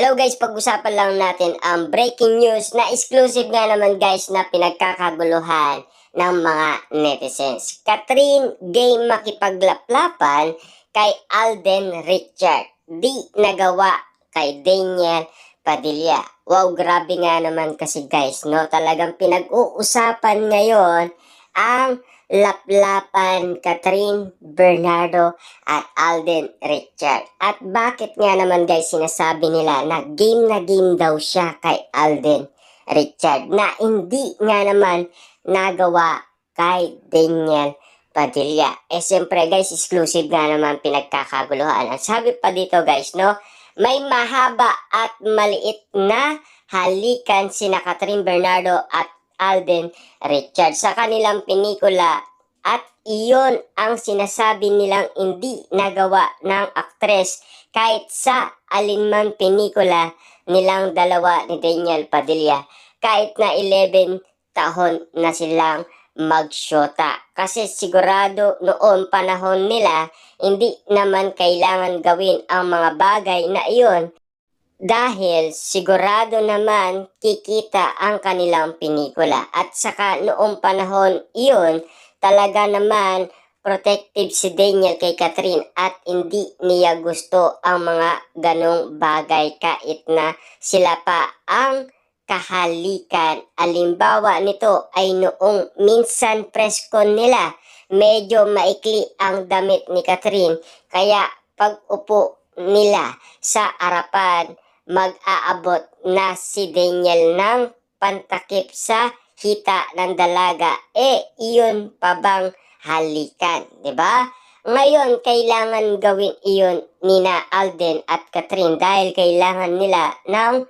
Hello guys, pag-usapan lang natin ang breaking news na exclusive nga naman guys na pinagkakaguluhan ng mga netizens. Catherine gay makipaglaplapan kay Alden Richard. Di nagawa kay Daniel Padilla. Wow, grabe nga naman kasi guys, no? Talagang pinag-uusapan ngayon ang laplapan Catherine Bernardo at Alden Richard. At bakit nga naman guys sinasabi nila na game daw siya kay Alden Richard na hindi nga naman nagawa kay Daniel Padilla. Siyempre guys, exclusive nga naman pinagkakaguluhan. Ang sabi pa dito guys, no, may mahaba at maliit na halikan sina Catherine Bernardo at Alden Richard sa kanilang pelikula at iyon ang sinasabi nilang hindi nagawa ng aktres kahit sa alinman pelikula nilang dalawa ni Daniel Padilla kahit na 11 taon na silang magsyota. Kasi sigurado noon panahon nila hindi naman kailangan gawin ang mga bagay na iyon dahil sigurado naman kikita ang kanilang pelikula. At saka noong panahon iyon, talaga naman protective si Daniel kay Catherine at hindi niya gusto ang mga ganong bagay kahit na sila pa ang kahalikan. Alimbawa nito ay noong minsan press con nila, medyo maikli ang damit ni Catherine kaya pag upo nila sa harapan, mag-aabot na si Daniel ng pantakip sa hita ng dalaga. Iyon pa bang halikan, 'di ba? Ngayon, kailangan gawin iyon nina Alden at Catherine dahil kailangan nila ng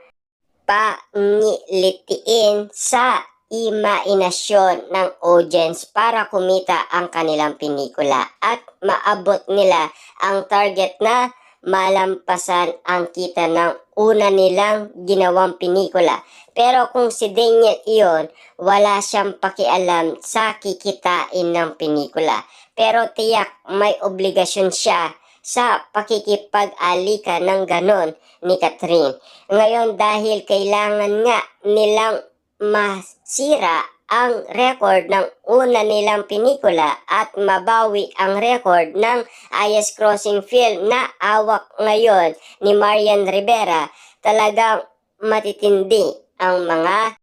pangilitiin sa imahinasyon ng audience para kumita ang kanilang pelikula at maabot nila ang target na malampasan ang kita ng una nilang ginawang pelikula. Pero kung si Daniel iyon, wala siyang pakialam sa kikitain ng pelikula. Pero tiyak may obligasyon siya sa pakikipag-alikan ng ganon ni Catherine. Ngayon dahil kailangan nga nilang masira ang record ng una nilang pelikula at mabawi ang record ng Ayers Crossing film na awak ngayon ni Marian Rivera, talagang matitindi ang mga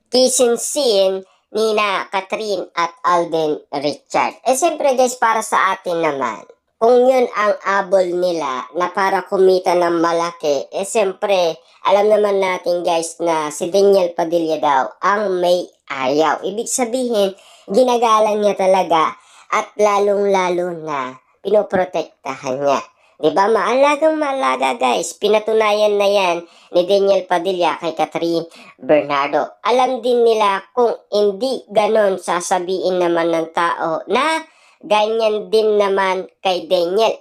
kissing scene ni na Catherine at Alden Richard. Siyempre guys, para sa atin naman, kung yun ang abol nila na para kumita ng malaki, siyempre, alam naman natin guys na si Daniel Padilla daw ang may ayaw. Ibig sabihin, ginagalang niya talaga at lalong-lalo na pinoprotektahan niya. Diba? Maalagang maalaga guys. Pinatunayan na yan ni Daniel Padilla kay Catherine Bernardo. Alam din nila kung hindi ganon sasabihin naman ng tao na ganyan din naman kay Daniel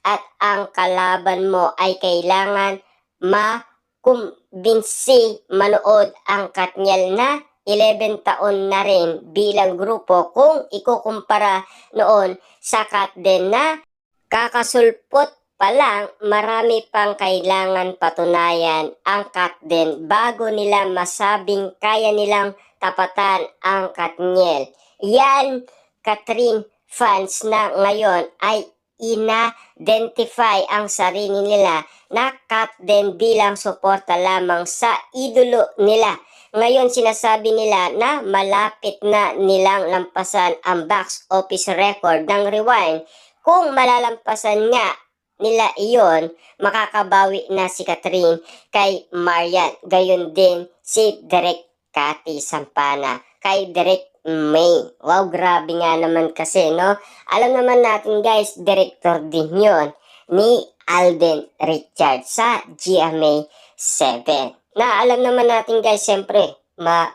at ang kalaban mo ay kailangan makumbinsi manood ang Katniel na 11 taon na rin bilang grupo kung ikukumpara noon sa Katden na kakasulpot pa lang, marami pang kailangan patunayan ang Katden bago nila masabing kaya nilang tapatan ang Katniel. Yan, Catherine fans na ngayon ay ina-identify ang sarili nila na Katden bilang suporta lamang sa idolo nila. Ngayon sinasabi nila na malapit na nilang lampasan ang box office record ng Rewind. Kung malalampasan nga nila iyon, makakabawi na si Catherine kay Marian. Gayon din si Direk Cathy Sampana kay Direk May. Wow, grabe nga naman kasi, no? Alam naman natin guys, director din yon ni Alden Richard sa GMA 7. Na alam naman natin guys, siyempre,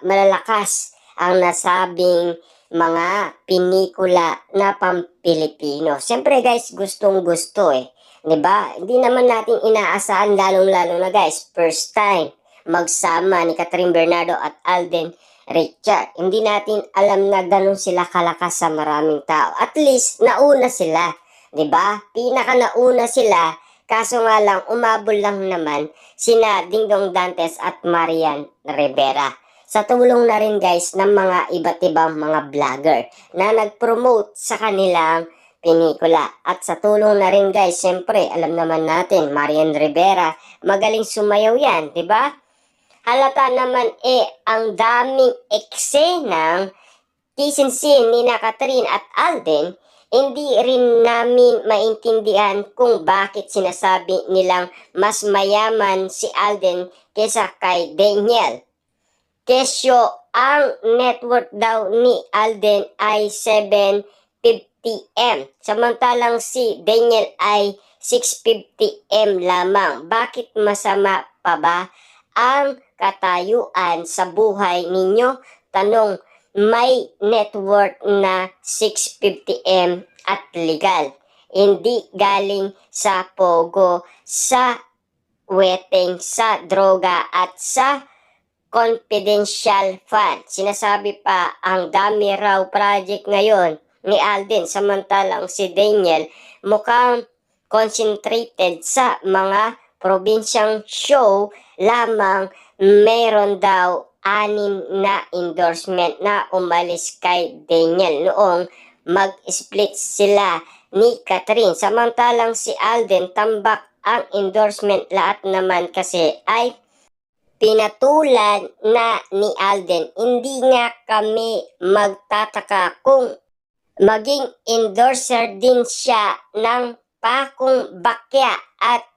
malalakas ang nasabing mga pelikula na pang-Pilipino. Siyempre guys, gustong-gusto Diba? Hindi naman natin inaasahan lalong-lalo na guys, first time magsama ni Catherine Bernardo at Alden Richard. Hindi natin alam na ganun sila kalakas sa maraming tao. At least, nauna sila. Diba? Pinaka nauna sila Kaso nga lang, umabol lang naman sina Dingdong Dantes at Marian Rivera. Sa tulong na rin guys ng mga iba't ibang mga vlogger na nag-promote sa kanilang pelikula. At sa tulong na rin guys, siyempre, alam naman natin, Marian Rivera, magaling sumayaw yan, di ba? Halata naman ang daming eksenang kissing scene ni Catherine at Alden, hindi rin namin maintindihan kung bakit sinasabi nilang mas mayaman si Alden kesa kay Daniel. Kesyo, ang net worth daw ni Alden ay 750M, samantalang si Daniel ay 650M lamang. Bakit masama pa ba ang katayuan sa buhay ninyo? Tanong, may net worth na 650M at legal. Hindi galing sa pogo, sa weteng, sa droga at sa confidential fund. Sinasabi pa ang dami raw project ngayon ni Alden, samantalang si Daniel mukhang concentrated sa mga probinsyang show lamang. Meron daw 6 na endorsement na umalis kay Daniel noong mag-split sila ni Catherine. Samantalang si Alden tambak ang endorsement, lahat naman kasi ay pinatulan na ni Alden. Hindi nga kami magtataka kung maging endorser din siya ng Pakong Bakya. At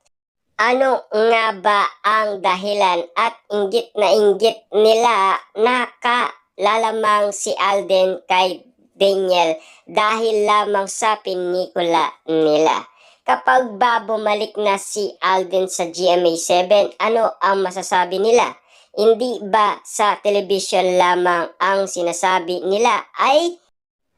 ano nga ba ang dahilan at inggit na inggit nila na kalalamang si Alden kay Daniel dahil lamang sa pelikula nila? Kapag bumalik na si Alden sa GMA7, ano ang masasabi nila? Hindi ba sa television lamang ang sinasabi nila ay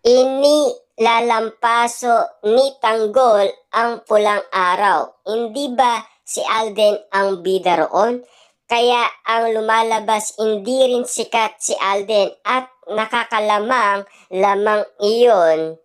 inilalampaso ni Tanggol ang pulang araw? Hindi ba si Alden ang bida roon? Kaya ang lumalabas, hindi rin sikat si Alden at nakakalamang lamang iyon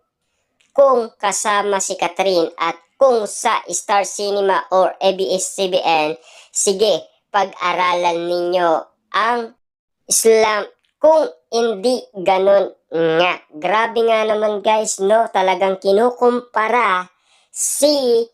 kung kasama si Catherine. At kung sa Star Cinema or ABS-CBN, sige, pag-aralan ninyo ang Islam. Kung hindi ganun nga, grabe nga naman guys, no? Talagang kinukumpara si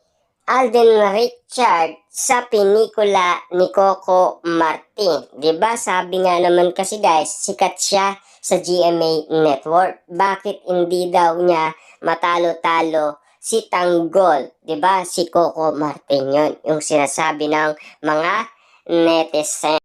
Alden Richard sa pelikula ni Coco Martin. Diba? Sabi nga naman kasi guys, sikat siya sa GMA Network. Bakit hindi daw niya matalo-talo si Tanggol? Diba? Si Coco Martin yun, yung sinasabi ng mga netizen.